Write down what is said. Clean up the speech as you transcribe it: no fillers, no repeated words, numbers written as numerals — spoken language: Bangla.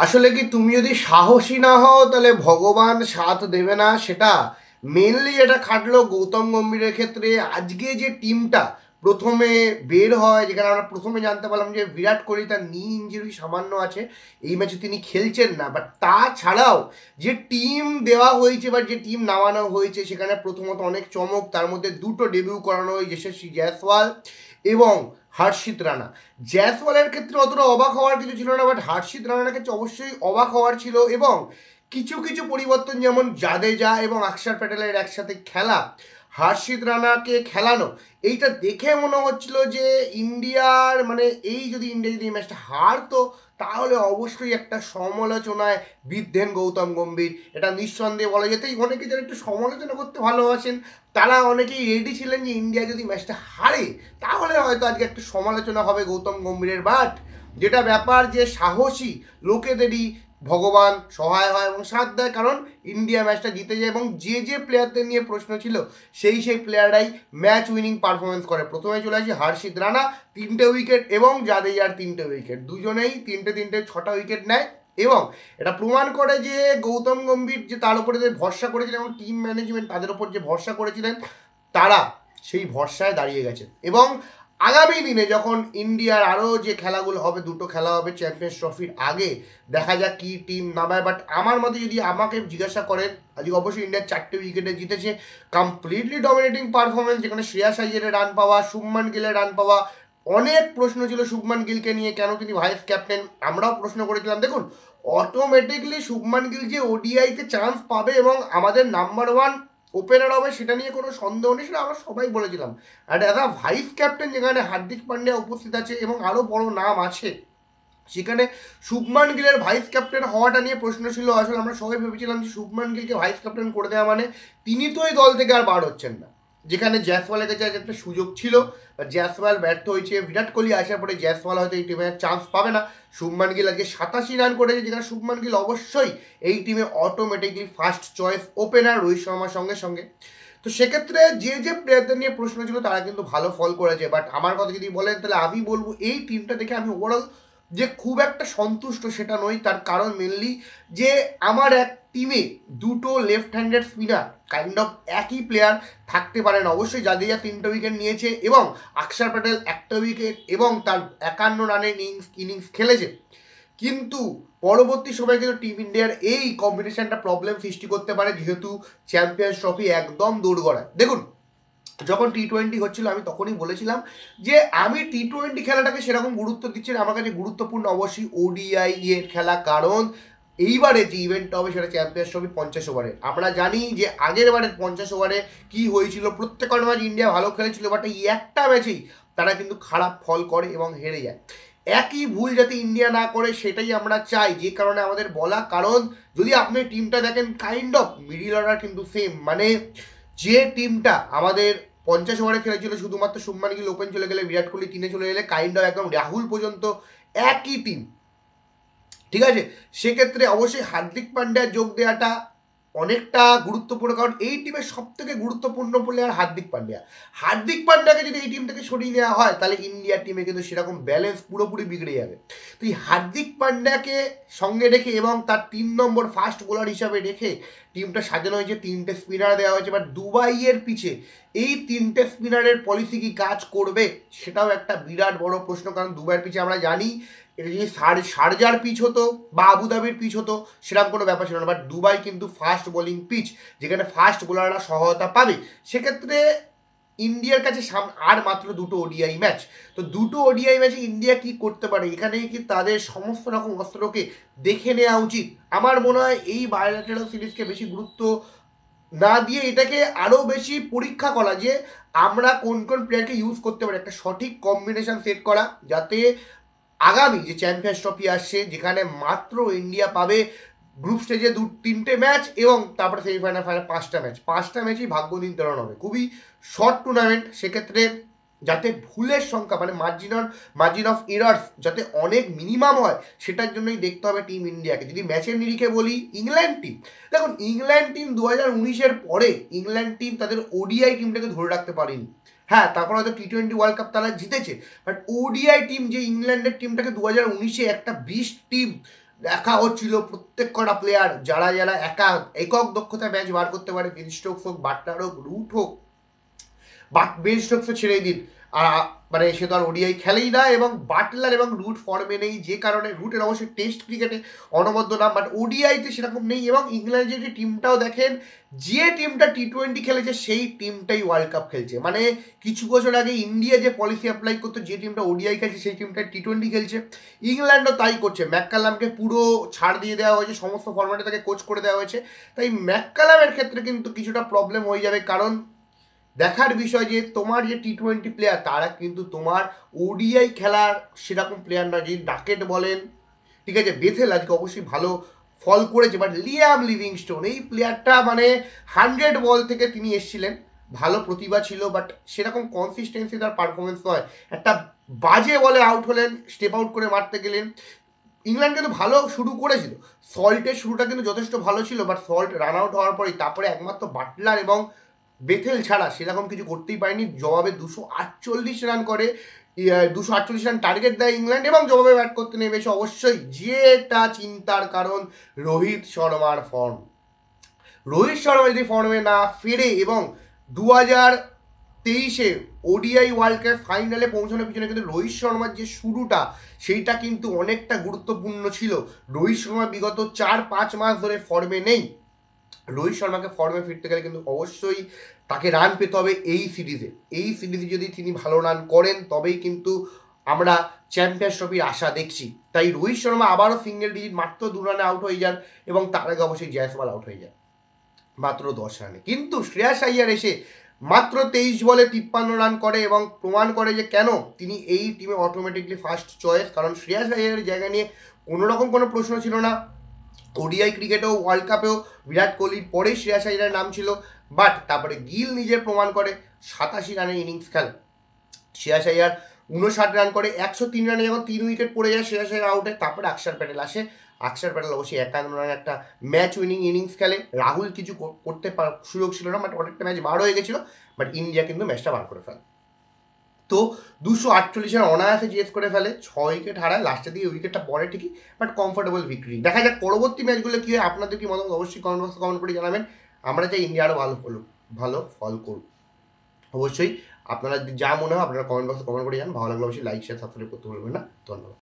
আসলে কি তুমি যদি সাহসী না হও তাহলে ভগবান সাথ দেবে না, সেটা মেনলি এটা খাটলো গৌতম গম্ভীরের ক্ষেত্রে। আজকে যে টিমটা প্রথমে বের হয়, যেখানে আমরা প্রথমে জানতে পারলাম যে বিরাট কোহলি তার নি ইঞ্জুরি সামান্য আছে, এই ম্যাচে তিনি খেলছেন না, বাট তাছাড়াও যে টিম দেওয়া হয়েছে বা যে টিম নামানো হয়েছে সেখানে প্রথমত অনেক চমক। তার মধ্যে দুটো ডেবিউ করানো হয়, যশস্বী জয়সওয়াল এবং হর্ষিত রানা। জয়সওয়ালের ক্ষেত্রে অতটা অবাক হওয়ার কিছু ছিল না, বাট হর্ষিত রানার ক্ষেত্রে অবশ্যই অবাক হওয়ার ছিল। এবং কিছু কিছু পরিবর্তন, যেমন জাদেজা এবং অক্ষর প্যাটেলের একসাথে খেলা, হর্ষিত রানাকে খেলানো, এইটা দেখে মনে হচ্ছিল যে ইন্ডিয়ার মানে ইন্ডিয়া যদি এই ম্যাচটা হারতো তাহলে অবশ্যই একটা সমালোচনায় বিদ্ধেন গৌতম গম্ভীর। এটা নিঃসন্দেহে বলা যেতেই, অনেকে যারা একটু সমালোচনা করতে ভালোবাসেন তারা অনেকেই রেডি ছিলেন যে ইন্ডিয়া যদি ম্যাচটা হারে তাহলে হয়তো আজকে একটা সমালোচনা হবে গৌতম গম্ভীরের। বাট যেটা ব্যাপার যে সাহসী লোকেদেরই ভগবান সহায় হয় এবং সাথ দেয়, কারণ ইন্ডিয়া ম্যাচটা জিতে যায় এবং যে যে প্লেয়ারদের নিয়ে প্রশ্ন ছিল সেই প্লেয়াররাই ম্যাচ উইনিং পারফরমেন্স করে। প্রথমে চলে আসি হর্ষিত রানা, 3টে উইকেট, এবং জাদেজার 3টে উইকেট, দুজনেই 3টে 6টা উইকেট নেয়। এবং এটা প্রমাণ করে যে গৌতম গম্ভীর যে তার উপরে যে ভরসা করেছিলেন এবং টিম ম্যানেজমেন্ট তাদের উপর যে ভরসা করেছিলেন তারা সেই ভরসায় দাঁড়িয়ে গেছে। এবং আগামী দিনে যখন ইন্ডিয়ার আরও যে খেলাগুলো হবে, দুটো খেলা হবে চ্যাম্পিয়ন্স ট্রফির আগে, দেখা যাক কি টিম নামায়। বাট আমার মতে যদি আমাকে জিজ্ঞাসা করেন, আজকে অবশ্যই ইন্ডিয়ার 4টে উইকেটে জিতেছে, কমপ্লিটলি ডমিনেটিং পারফরমেন্স, যেখানে শ্রেয়াস আইয়ারের রান পাওয়া, শুভমান গিলের রান পাওয়া। অনেক প্রশ্ন ছিল শুভমান গিলকে নিয়ে, কেন তিনি ভাইস ক্যাপ্টেন, আমরাও প্রশ্ন করেছিলাম। দেখুন, অটোমেটিকলি শুভমান গিল যে ওডিআইতে চান্স পাবে এবং আমাদের নাম্বার ওয়ান ওপেনার হবে সেটা নিয়ে কোনো সন্দেহ নেই, সেটা আমরা সবাই বলেছিলাম। আর অ্যাজ আ ভাইস ক্যাপ্টেন যেখানে হার্দিক পান্ডিয়া উপস্থিত আছে এবং আরও বড় নাম আছে, সেখানে শুভমান গিলের ভাইস ক্যাপ্টেন হওয়াটা নিয়ে প্রশ্ন ছিল। আসলে আমরা সবাই ভেবেছিলাম যে শুভমান গিলকে ভাইস ক্যাপ্টেন করে দেওয়া মানে তিনি তো এই দল থেকে আর বার হচ্ছেন না, যেখানে জয়সওয়ালের কাছে একটা সুযোগ ছিল, জয়সওয়াল ব্যর্থ হয়েছে। বিরাট কোহলি আসার পরে জয়সওয়াল হয়তো এই টিমে চান্স পাবে না। শুভমান গিল আজকে 87 রান করেছে, যেখানে শুভমান গিল অবশ্যই এই টিমে automatically first choice opener Rohit শর্মার সঙ্গে সঙ্গে। তো সেক্ষেত্রে যে যে প্লেয়ারদের নিয়ে প্রশ্ন ছিল তারা কিন্তু ভালো ফল করেছে। বাট আমার কথা যদি বলেন তাহলে আমি বলবো এই টিমটা দেখে আমি ওভারঅল যে খুব একটা সন্তুষ্ট সেটা নই। তার কারণ মেনলি যে আমার এক টিমে দুটো left handed spinner kind of একই প্লেয়ার থাকতে পারেন। অবশ্যই জাদেজা 3টে উইকেট নিয়েছে এবং অক্ষর প্যাটেল 1টা উইকেট এবং তার 51 রানের ইনিংস খেলেছে, কিন্তু পরবর্তী সময়ে কিন্তু টিম ইন্ডিয়ার এই কম্বিনেশনটা প্রবলেম সৃষ্টি করতে পারে, যেহেতু চ্যাম্পিয়ন্স ট্রফি একদম দোরগড়ায়। দেখুন, যখন টি20 হচ্ছিল আমি তখনই বলেছিলাম যে আমি টি20 খেলাটাকে সেরকম গুরুত্ব দিচ্ছি না, আমার কাছে গুরুত্বপূর্ণ অবশ্যই ওডিআই এর খেলা। কারণ এইবারে যে ইভেন্টটা হবে সেটা চ্যাম্পিয়ন্স ট্রফি 50 ওভারে। আমরা জানি যে আগের বারের 50 ওভারে কি হয়েছিল, প্রত্যেকটা ম্যাচ ইন্ডিয়া ভালো খেলেছিল, বাট এই একটা ম্যাচেই তারা কিন্তু খারাপ ফল করে এবং হেরে যায়। একই ভুল যাতে ইন্ডিয়া না করে সেটাই আমরা চাই, যে কারণে আমাদের বলা। কারণ যদি আপনি টিমটা দেখেন কাইন্ড অফ মিডিল অর্ডার কিন্তু সেম, মানে যে টিমটা আমাদের 50 ওভারে খেলেছিল, শুধুমাত্র শুভমান গিল ওপেন চলে গেলে, বিরাট কোহলি 3-এ চলে গেলে, কাইন্ড অফ একদম রাহুল পর্যন্ত একই টিম, ঠিক আছে। সেক্ষেত্রে অবশ্যই হার্দিক পান্ডিয়া যোগ দেওয়াটা অনেকটা গুরুত্বপূর্ণ, কারণ এই টিমের সব থেকে গুরুত্বপূর্ণ প্লেয়ার হার্দিক পান্ডিয়া। হার্দিক পান্ডিয়াকে যদি এই টিম থেকে সরিয়ে নেওয়া হয় তাহলে ইন্ডিয়ার টিমে কিন্তু সেরকম ব্যালেন্স পুরোপুরি বিগড়ে যাবে। তো এই হার্দিক পান্ডিয়াকে সঙ্গে রেখে এবং তার 3 নম্বর ফাস্ট বোলার হিসাবে রেখে টিমটা সাজানো হয়েছে, 3টে স্পিনার দেওয়া হয়েছে। বাট দুবাইয়ের পিছে এই 3টে স্পিনারের পলিসি কি কাজ করবে সেটাও একটা বিরাট বড় প্রশ্ন। কারণ দুবাইয়ের পিছে আমরা জানি এটা যদি শারজার পিচ হতো বা আবুধাবির পিচ হতো সেরকম কোনো ব্যাপার ছিল না, বাট দুবাই কিন্তু ফাস্ট বোলিং পিচ, যেখানে ফাস্ট বোলাররা সহায়তা পাবে। সেক্ষেত্রে ইন্ডিয়ার কাছে আর মাত্র দুটো ওডিআই ম্যাচ, তো দুটো ওডিআই ম্যাচে ইন্ডিয়া কি করতে পারে, এখানেই কি তাদের সমস্ত রকম অস্ত্রকে দেখে নেওয়া উচিত। আমার মনে হয় এই বায়োলেটারাল সিরিজকে বেশি গুরুত্ব না দিয়ে এটাকে আরও বেশি পরীক্ষা করা, যে আমরা কোন কোন প্লেয়ারকে ইউজ করতে পারি, একটা সঠিক কম্বিনেশন সেট করা, যাতে আগামী যে চ্যাম্পিয়ন্স ট্রফি আসছে যেখানে মাত্র ইন্ডিয়া পাবে গ্রুপ স্টেজে 3টে ম্যাচ এবং তারপরে সেমিফাইনাল ফাইনাল 5টা ম্যাচই ভাগ্য নির্ধারণ হবে, খুবই শর্ট টুর্নামেন্ট। সেক্ষেত্রে যাতে ভুলের সংখ্যা মানে মার্জিন অফ এরার্স যাতে অনেক মিনিমাম হয় সেটার জন্যই দেখতে হবে টিম ইন্ডিয়াকে। যদি ম্যাচের নিরিখে বলি, ইংল্যান্ড টিম, দেখুন ইংল্যান্ড টিম 2019-এর পরে ইংল্যান্ড টিম তাদের ওডিআই টিমটাকে ধরে রাখতে পারেনি। হ্যাঁ, তারপর হয়তো টি20 ওয়ার্ল্ড কাপ তারা জিতেছে, বাট ওডিআই টিম যে ইংল্যান্ডের টিমটাকে 2019-এ একটা 20 টিম দেখা হচ্ছিল প্রত্যেক কটা প্লেয়ার যারা যারা একক দক্ষতায় ম্যাচ বার করতে পারে, বেন স্টোকস হোক, বাটলার হোক, রুট হোক, বেন স্টোকসও ছেড়েই দিন, মানে সে তো আর ওডিআই খেলেই না, এবং বাটলার এবং রুট ফর্মে নেই, যে কারণে রুটের অবশ্যই টেস্ট ক্রিকেটে অনবদ্য নাম, বাট ওডিআইতে সেরকম নেই। এবং ইংল্যান্ডের যে টিমটাও দেখেন, যে টিমটা টি20 খেলেছে সেই টিমটাই ওয়ার্ল্ড কাপ খেলছে। মানে কিছু বছর আগে ইন্ডিয়া যে পলিসি অ্যাপ্লাই করতো, যে টিমটা ওডিআই খেলছে সেই টিমটা টি20 খেলছে, ইংল্যান্ডও তাই করছে। ম্যাককালামকে পুরো ছাড় দিয়ে দেওয়া হয়েছে, সমস্ত ফর্ম্যাটে তাকে কোচ করে দেওয়া হয়েছে। তাই ম্যাককালামের ক্ষেত্রে কিন্তু কিছুটা প্রবলেম হয়ে যাবে, কারণ দেখার বিষয় যে তোমার যে টি20 প্লেয়ার তারা কিন্তু তোমার ওডিআই খেলার সেরকম প্লেয়ার নয়। যদি ডাকেট বলেন, ঠিক আছে, বেথেল আজকে অবশ্যই ভালো ফল করেছে, বাট লিয়াম লিভিংস্টোন এই প্লেয়ারটা মানে 100 বল থেকে তিনি এসেছিলেন, ভালো প্রতিভা ছিল, বাট সেরকম কনসিস্টেন্সি তার পারফরমেন্স নয়। একটা বাজে বলে আউট হলেন, স্টেপ আউট করে মারতে গেলেন। ইংল্যান্ড কিন্তু ভালো শুরু করেছিল, সল্টের শুরুটা কিন্তু যথেষ্ট ভালো ছিল, বাট সল্ট রান আউট হওয়ার পরেই তারপরে একমাত্র বাটলার এবং বেথেল ছাড়া সেরকম কিছু করতেই পারেনি। জবাবে 248 রান করে, 248 রান টার্গেট দেয় ইংল্যান্ড, এবং জবাবে ব্যাট করতে নেমেছে অবশ্যই যেটা চিন্তার কারণ, রোহিত শর্মার ফর্ম। রোহিত শর্মা যদি ফর্মে না ফেরে এবং 2023 ওডিআই ওয়ার্ল্ড কাপ ফাইনালে পৌঁছানোর পিছনে কিন্তু রোহিত শর্মার যে শুরুটা সেইটা কিন্তু অনেকটা গুরুত্বপূর্ণ ছিল। রোহিত শর্মা বিগত 4-5 মাস ধরে ফর্মে নেই। রোহিত শর্মাকে ফর্মে ফিরতে গেলে কিন্তু অবশ্যই তাকে রান পেতে হবে এই সিরিজে। এই সিরিজে যদি তিনি ভালো রান করেন তবেই কিন্তু আমরা চ্যাম্পিয়ন্স ট্রফির আশা দেখছি। তাই রোহিত শর্মা আবারও সিঙ্গেল ডিজিট মাত্র 2 রানে আউট হয়ে যান, এবং তার আগে অবশ্যই জয়সওয়াল আউট হয়ে যান মাত্র 10 রানে। কিন্তু শ্রেয়াস আইয়ার এসে মাত্র 23 বলে 53 রান করে এবং প্রমাণ করে যে কেন তিনি এই টিমে অটোমেটিকলি ফার্স্ট চয়েস। কারণ শ্রেয়াস আইয়ারের জায়গা নিয়ে কোনো রকম কোনো প্রশ্ন ছিল না। ওডিআই ক্রিকেটেও ওয়ার্ল্ড কাপেও বিরাট কোহলির পরেই শ্রেয়াস আইয়ারের নাম ছিল, বাট তারপরে গিল নিজে প্রমাণ করে 87 রানের ইনিংস খেলে। শ্রেয়াস আইয়ার 59 রান করে, 103 রানে যখন 3 উইকেট পড়ে যায় শ্রেয়াস আইয়ার আউটে, তারপরে অক্ষর প্যাটেল আসে। অক্ষর প্যাটেল অবশ্যই 51 রানের একটা ম্যাচ উইনিং ইনিংস খেলে। রাহুল কিছু করতে সুযোগ ছিল না, বাট অনেকটা ম্যাচ বার হয়ে গেছিলো, বাট ইন্ডিয়া কিন্তু ম্যাচটা বার করে ফেলে। তো 248 রান অনায়াসে চেস করে ফেলে, 6 উইকেট হারায়, লাস্টের দিকে উইকেটটা পড়ে ঠিকই, বাট কমফোর্টেবল ভিক্টরি। দেখা যাক পরবর্তী ম্যাচগুলো কী হয়। আপনাদের কি মতামত অবশ্যই কমেন্ট বক্সে কমেন্ট করে জানাবেন। আমরা চাই ইন্ডিয়া আরও ভালো ফল করুক। অবশ্যই আপনারা যা মনে হয় আপনারা কমেন্ট বক্সে কমেন্ট করে জানান। ভালো লাগলে অবশ্যই লাইক শেয়ার সাবস্ক্রাইব করতে ভুলবেন না। ধন্যবাদ।